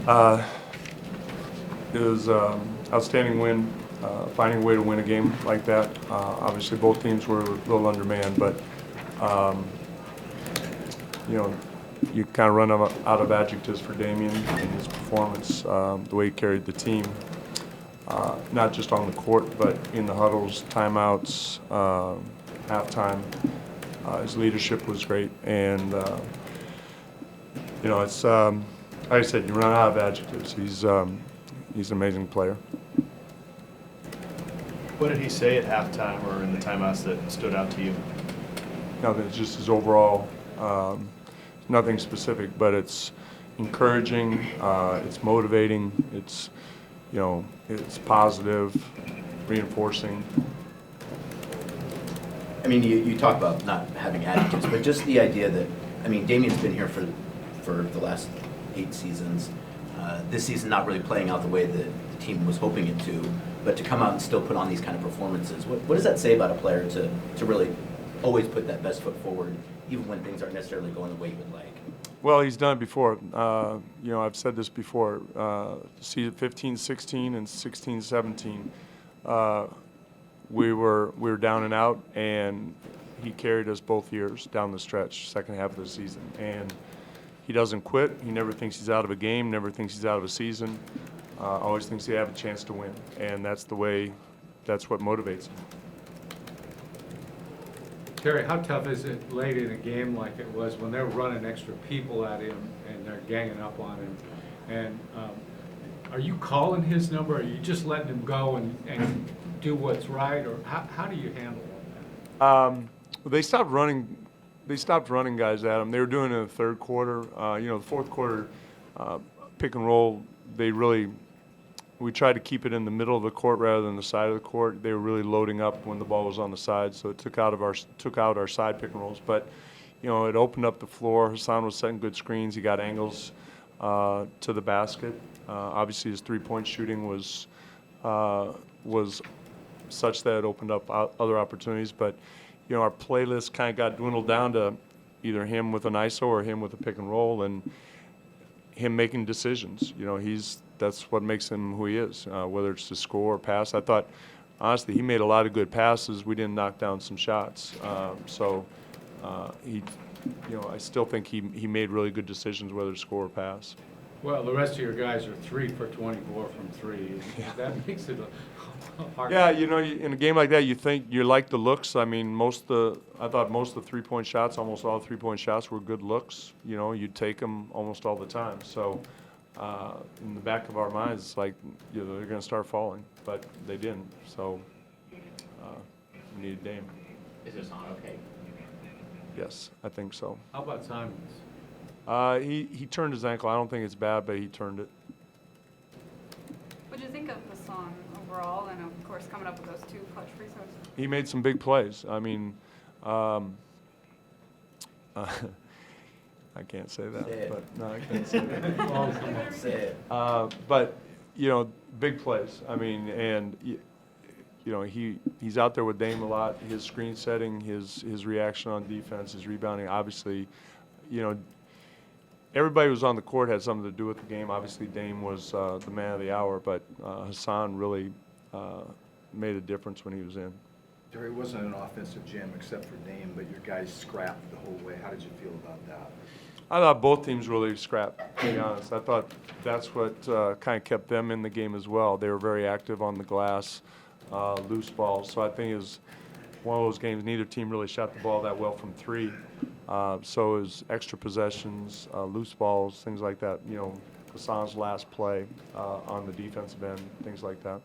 Uh, it was outstanding win, finding a way to win a game like that. Obviously, both teams were a little undermanned, but um, you kind of run out of adjectives for Damien and his performance, the way he carried the team, not just on the court, but in the huddles, timeouts, halftime. His leadership was great, and it's like I said, you run out of adjectives. He's an amazing player. What did he say at halftime or in the timeouts that stood out to you? It's just his overall, nothing specific, but it's encouraging, it's motivating, it's positive, reinforcing. I mean, you talk about not having adjectives, but just the idea that, I mean, Damien's been here for the last 8 seasons. This season not really playing out the way that the team was hoping it to, but to come out and still put on these kind of performances. What does that say about a player to really always put that best foot forward, even when things aren't necessarily going the way you would like? Well, he's done it before. I've said this before. Season 15-16 and 16-17, we were down and out, and he carried us both years down the stretch, second half of the season. And he doesn't quit. He never thinks he's out of a game, never thinks he's out of a season. Always thinks they have a chance to win, and that's what motivates him. Terry, how tough is it late in a game like it was when they're running extra people at him and they're ganging up on him? And are you calling his number, or are you just letting him go and do what's right, or how do you handle that? They stopped running. They stopped running guys at him. They were doing it in the third quarter. The fourth quarter pick and roll, we tried to keep it in the middle of the court rather than the side of the court. They were really loading up when the ball was on the side, so it took out our side pick and rolls. But it opened up the floor. Hassan was setting good screens. He got angles to the basket. Obviously, his three-point shooting was such that it opened up other opportunities. But our playlist kind of got dwindled down to either him with an ISO or him with a pick and roll, and him making decisions. That's what makes him who he is, whether it's to score or pass. I thought, honestly, he made a lot of good passes. We didn't knock down some shots. I still think he made really good decisions, whether to score or pass. Well, the rest of your guys are 3 for 24 from 3. Yeah. That makes it hard. Yeah, in a game like that, you like the looks. I mean, I thought most of the three-point shots, almost all the three-point shots were good looks. You'd take them almost all the time. So in the back of our minds, it's like, they're going to start falling, but they didn't. So we needed Dame. Is this on okay? Yes, I think so. How about Simons? He turned his ankle. I don't think it's bad, but he turned it. What did you think of the song overall, and of course coming up with those 2 clutch free throws? He made some big plays. I mean, I can't say that. Say it. But no, I can't say that. Oh, come on. Say it. But big plays. I mean, and he's out there with Dame a lot. His screen setting, his reaction on defense, his rebounding. Obviously, everybody who was on the court had something to do with the game. Obviously, Dame was the man of the hour, but Hassan really made a difference when he was in. There wasn't an offensive jam except for Dame, but your guys scrapped the whole way. How did you feel about that? I thought both teams really scrapped, to be honest. I thought that's what kind of kept them in the game as well. They were very active on the glass, loose balls. So I think it was one of those games neither team really shot the ball that well from 3. So it was extra possessions, loose balls, things like that. Hassan's last play on the defensive end, things like that.